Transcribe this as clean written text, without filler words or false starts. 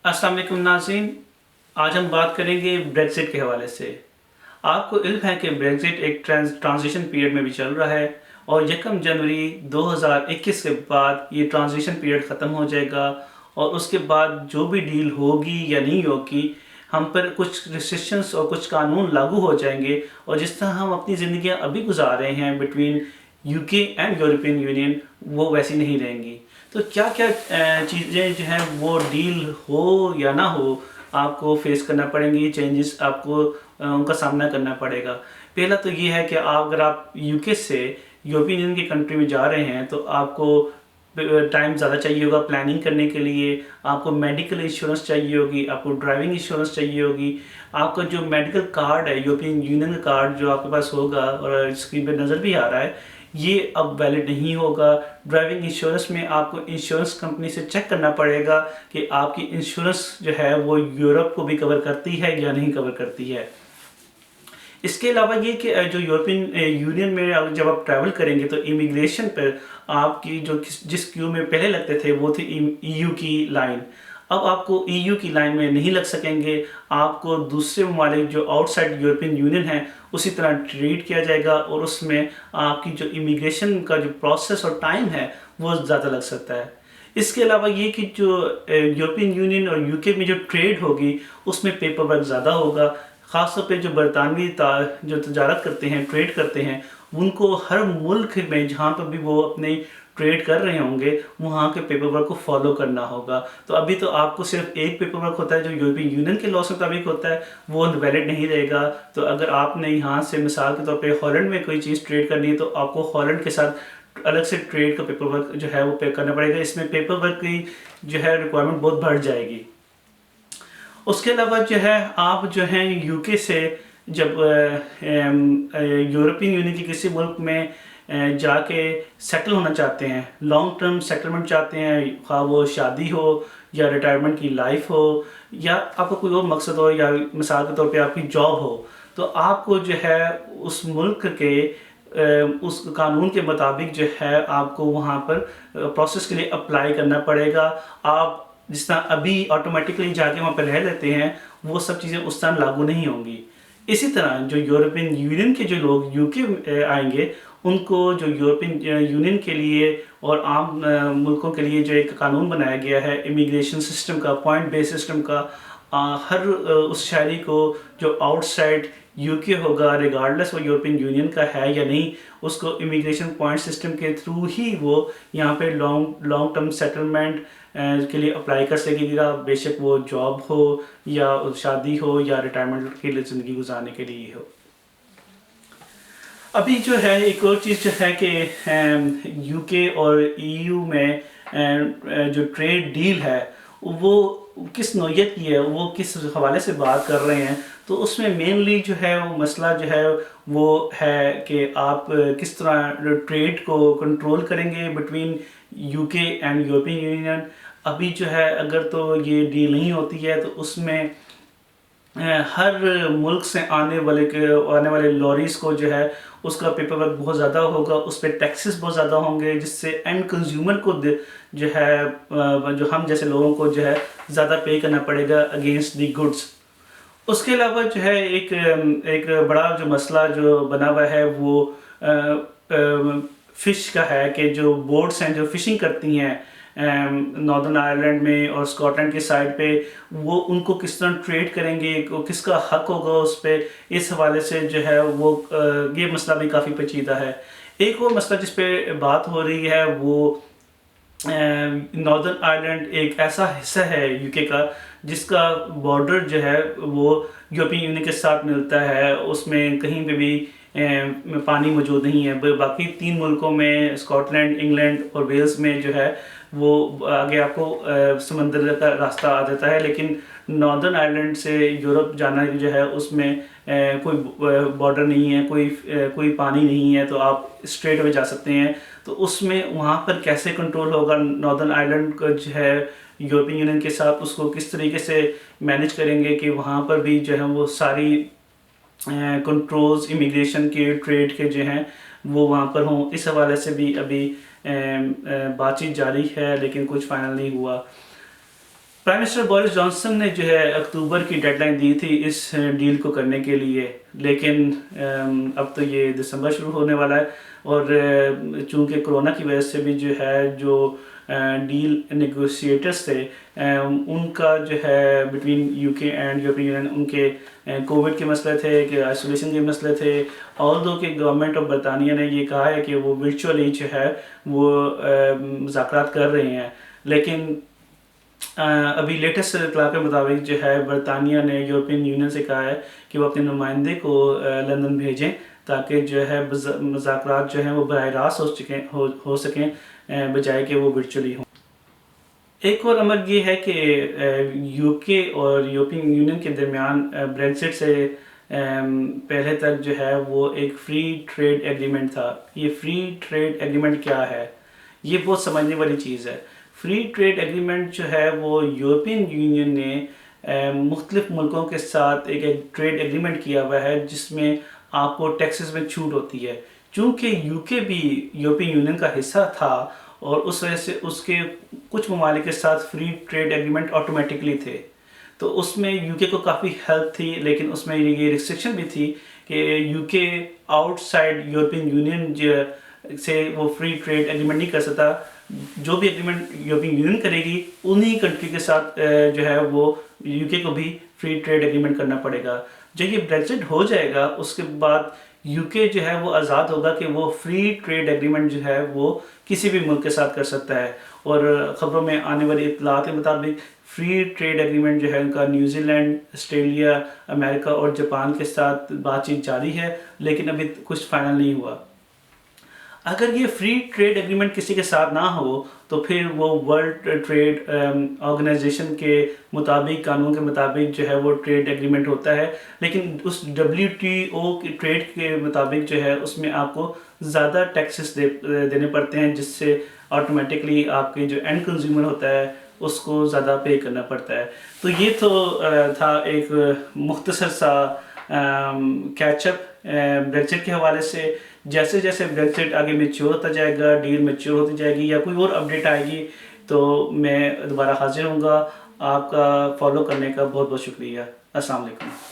السلام علیکم ناظرین، آج ہم بات کریں گے بریگزٹ کے حوالے سے۔ آپ کو علم ہے کہ بریگزٹ ایک ٹرانزیشن پیریڈ میں بھی چل رہا ہے اور 1 جنوری 2021 کے بعد یہ ٹرانزیشن پیریڈ ختم ہو جائے گا اور اس کے بعد جو بھی ڈیل ہوگی یا نہیں ہوگی ہم پر کچھ ریسٹرکشنس اور کچھ قانون لاگو ہو جائیں گے، اور جس طرح ہم اپنی زندگیاں ابھی گزار رہے ہیں between UK and European union, وہ ویسی نہیں رہیں گی۔ تو کیا کیا چیزیں جو ہیں وہ ڈیل ہو یا نہ ہو آپ کو فیس کرنا پڑیں گی، چینجز آپ کو ان کا سامنا کرنا پڑے گا۔ پہلا تو یہ ہے کہ اگر آپ UK سے یورپین یونین کی کنٹری میں جا رہے ہیں تو آپ کو ٹائم زیادہ چاہیے ہوگا پلاننگ کرنے کے لیے، آپ کو میڈیکل انشورنس چاہیے ہوگی، آپ کو ڈرائیونگ انشورنس چاہیے ہوگی، آپ کا جو میڈیکل کارڈ ہے یورپین یونین کا کارڈ جو آپ کے پاس ہوگا اور اسکرین پہ نظر بھی آ رہا ہے، یہ اب ویلڈ نہیں ہوگا۔ ڈرائیونگ انشورنس میں آپ کو انشورنس کمپنی سے چیک کرنا پڑے گا کہ آپ کی انشورنس جو ہے وہ یورپ کو بھی کور کرتی ہے یا نہیں کور کرتی ہے۔ اس کے علاوہ یہ کہ جو یورپین یونین میں جب آپ ٹریول کریں گے تو امیگریشن پر آپ کی جس کیو میں پہلے لگتے تھے وہ تھی EU کی لائن، اب آپ کو EU کی لائن میں نہیں لگ سکیں گے، آپ کو دوسرے ممالک جو آؤٹ سائڈ یورپین یونین ہیں اسی طرح ٹریٹ کیا جائے گا، اور اس میں آپ کی جو امیگریشن کا جو پروسیس اور ٹائم ہے وہ زیادہ لگ سکتا ہے۔ اس کے علاوہ یہ کہ جو یورپین یونین اور UK میں جو ٹریڈ ہوگی اس میں پیپر ورک زیادہ ہوگا، خاص طور پہ جو برطانوی جو تجارت کرتے ہیں، ٹریڈ کرتے ہیں، ان کو ہر ملک میں جہاں پر بھی وہ اپنے ٹریڈ کر رہے ہوں گے وہاں کے پیپر ورک کو فالو کرنا ہوگا۔ تو ابھی تو آپ کو صرف ایک پیپر ورک ہوتا ہے جو یورپین یونین کے لاء سے مطابق ہوتا ہے، وہ ویلڈ نہیں رہے گا۔ تو اگر آپ نے یہاں سے مثال کے طور پہ ہالینڈ میں کوئی چیز ٹریڈ کرنی ہے تو آپ کو ہالینڈ کے ساتھ الگ سے ٹریڈ کا پیپر ورک جو ہے وہ پے کرنا پڑے گا۔ اس میں پیپر ورک کی جو ہے ریکوائرمنٹ بہت بڑھ جائے گی۔ اس کے علاوہ جو ہے آپ جو ہیں UK سے جب یورپین یونین کے کسی ملک میں جا کے سیٹل ہونا چاہتے ہیں، لانگ ٹرم سیٹلمنٹ چاہتے ہیں، خواہ وہ شادی ہو یا ریٹائرمنٹ کی لائف ہو یا آپ کا کوئی اور مقصد ہو، یا مثال کے طور پہ آپ کی جاب ہو، تو آپ کو جو ہے اس ملک کے اس قانون کے مطابق جو ہے آپ کو وہاں پر پروسیس کے لیے اپلائی کرنا پڑے گا۔ آپ جس طرح ابھی آٹومیٹکلی جا کے وہاں پہ رہ لیتے ہیں وہ سب چیزیں اس طرح لاگو نہیں ہوں گی۔ اسی طرح جو یورپین یونین کے جو لوگ UK آئیں گے ان کو جو یورپین یونین کے لیے اور عام ملکوں کے لیے جو ایک قانون بنایا گیا ہے امیگریشن سسٹم کا، پوائنٹ بیس سسٹم کا، ہر اس شہری کو جو آؤٹ سائڈ UK ہوگا ریگارڈلیس وہ یورپین یونین کا ہے یا نہیں، اس کو امیگریشن پوائنٹ سسٹم کے تھرو ہی وہ یہاں پہ لانگ ٹرم سیٹلمنٹ کے لیے اپلائی کر سکے گا، بے شک وہ جاب ہو یا شادی ہو یا ریٹائرمنٹ کے لیے زندگی گزارنے کے لیے ہو۔ ابھی جو ہے ایک اور چیز جو ہے کہ UK اور EU میں جو ٹریڈ ڈیل ہے وہ کس نوعیت کی ہے، وہ کس حوالے سے بات کر رہے ہیں، تو اس میں مینلی جو ہے وہ مسئلہ جو ہے وہ ہے کہ آپ کس طرح ٹریڈ کو کنٹرول کریں گے between UK and European union. ابھی جو ہے اگر تو یہ ڈیل نہیں ہوتی ہے تو اس میں ہر ملک سے آنے والے لاریز کو جو ہے اس کا پیپر ورک بہت زیادہ ہوگا، اس پہ ٹیکسز بہت زیادہ ہوں گے، جس سے اینڈ کنزیومر کو جو ہے جو ہم جیسے لوگوں کو جو ہے زیادہ پے کرنا پڑے گا اگینسٹ دی گڈس۔ اس کے علاوہ جو ہے ایک بڑا جو مسئلہ جو بنا ہوا ہے وہ فش کا ہے کہ جو بوٹس ہیں جو فشنگ کرتی ہیں ناردرن آئرلینڈ میں اور اسکاٹ لینڈ کے سائڈ پہ، وہ ان کو کس طرح ٹریڈ کریں گے، کس کا حق ہوگا اس پہ، اس حوالے سے جو ہے وہ یہ مسئلہ بھی کافی پیچیدہ ہے۔ ایک اور مسئلہ جس پہ بات ہو رہی ہے وہ ناردرن آئرلینڈ ایک ایسا حصہ ہے UK کا جس کا بارڈر جو ہے وہ یورپین یونین کے ساتھ ملتا ہے، اس میں کہیں پہ بھی پانی موجود نہیں ہے۔ باقی 3 ملکوں میں اسکاٹ لینڈ، انگلینڈ اور ویلز میں جو ہے وہ آگے آپ کو سمندر کا راستہ آ جاتا ہے، لیکن ناردرن آئرلینڈ سے یورپ جانا جو ہے اس میں کوئی بارڈر نہیں ہے، کوئی پانی نہیں ہے، تو آپ اسٹریٹ اوے جا سکتے ہیں۔ تو اس میں وہاں پر کیسے کنٹرول ہوگا ناردرن آئرلینڈ کا جو ہے یورپین یونین کے ساتھ، اس کو کس طریقے سے مینیج کریں گے کہ وہاں پر بھی جو ہے وہ ساری کنٹرولز امیگریشن کے، ٹریڈ کے جو ہیں وہ وہاں پر ہوں، اس حوالے سے بھی ابھی بات چیت جاری ہے لیکن کچھ فائنل نہیں ہوا۔ پرائم منسٹر بورس جانسن نے جو ہے اکتوبر کی ڈیڈ لائن دی تھی اس ڈیل کو کرنے کے لیے، لیکن اب تو یہ دسمبر شروع ہونے والا ہے، اور چونکہ کرونا کی وجہ سے بھی جو ہے جو ڈیل نیگوشیٹرز تھے ان کا جو ہے بٹوین یو کے اینڈ یورپین یونین، ان کے کووڈ کے مسئلے تھے کہ آئسولیشن کے مسئلے تھے، اور دو کہ گورنمنٹ آف برطانیہ نے یہ کہا ہے کہ وہ ورچولی جو ہے وہ مذاکرات کر رہے ہیں، لیکن ابھی لیٹسٹ اطلاع کے مطابق جو ہے برطانیہ نے یورپین یونین سے کہا ہے کہ وہ اپنے نمائندے کو لندن بھیجیں تاکہ جو ہے مذاکرات جو ہیں وہ براہ راست ہو سکیں بجائے کہ وہ ورچولی ہوں۔ ایک اور امر یہ ہے کہ یو کے اور یورپین یونین کے درمیان بریگزٹ سے پہلے تک جو ہے وہ ایک فری ٹریڈ ایگریمنٹ تھا۔ یہ فری ٹریڈ ایگریمنٹ کیا ہے؟ یہ بہت سمجھنے والی چیز ہے۔ فری ٹریڈ ایگریمنٹ جو ہے وہ یورپین یونین نے مختلف ملکوں کے ساتھ ایک ٹریڈ ایگریمنٹ کیا ہوا ہے جس میں آپ کو ٹیکسز میں چھوٹ ہوتی ہے۔ چونکہ یو کے بھی یورپین یونین کا حصہ تھا اور اس وجہ سے اس کے کچھ ممالک کے ساتھ فری ٹریڈ ایگریمنٹ آٹومیٹکلی تھے، تو اس میں یو کے کو کافی ہیلپ تھی، لیکن اس میں یہ ریسٹرکشن بھی تھی کہ یو کے آؤٹ سائڈ یورپین یونین سے وہ فری ٹریڈ ایگریمنٹ نہیں کر سکتا۔ جو بھی ایگریمنٹ یورپین یونین کرے گی انہی کنٹری کے ساتھ جو ہے وہ یو کے کو بھی فری ٹریڈ ایگریمنٹ کرنا پڑے گا۔ جب یہ بریگزٹ ہو جائے گا اس کے بعد یو کے جو ہے وہ آزاد ہوگا کہ وہ فری ٹریڈ ایگریمنٹ جو ہے وہ کسی بھی ملک کے ساتھ کر سکتا ہے، اور خبروں میں آنے والی اطلاعات کے مطابق فری ٹریڈ ایگریمنٹ جو ہے ان کا نیوزی لینڈ، آسٹریلیا، امریکہ اور جاپان کے ساتھ بات چیت جاری ہے، لیکن ابھی کچھ فائنل نہیں ہوا۔ اگر یہ فری ٹریڈ ایگریمنٹ کسی کے ساتھ نہ ہو تو پھر وہ ورلڈ ٹریڈ آرگنائزیشن کے مطابق، قانون کے مطابق جو ہے وہ ٹریڈ ایگریمنٹ ہوتا ہے، لیکن اس WTO کی ٹریڈ کے مطابق جو ہے اس میں آپ کو زیادہ ٹیکسز دینے پڑتے ہیں، جس سے آٹومیٹکلی آپ کے جو اینڈ کنزیومر ہوتا ہے اس کو زیادہ پے کرنا پڑتا ہے۔ تو یہ تو تھا ایک مختصر سا کیچ اپ بریگزٹ کے حوالے سے۔ جیسے جیسے بریگزٹ آگے میچور ہوتا جائے گا، ڈیل میچور ہوتی جائے گی یا کوئی اور اپڈیٹ آئے گی تو میں دوبارہ حاضر ہوں گا۔ آپ کا فالو کرنے کا بہت بہت شکریہ۔ السلام علیکم۔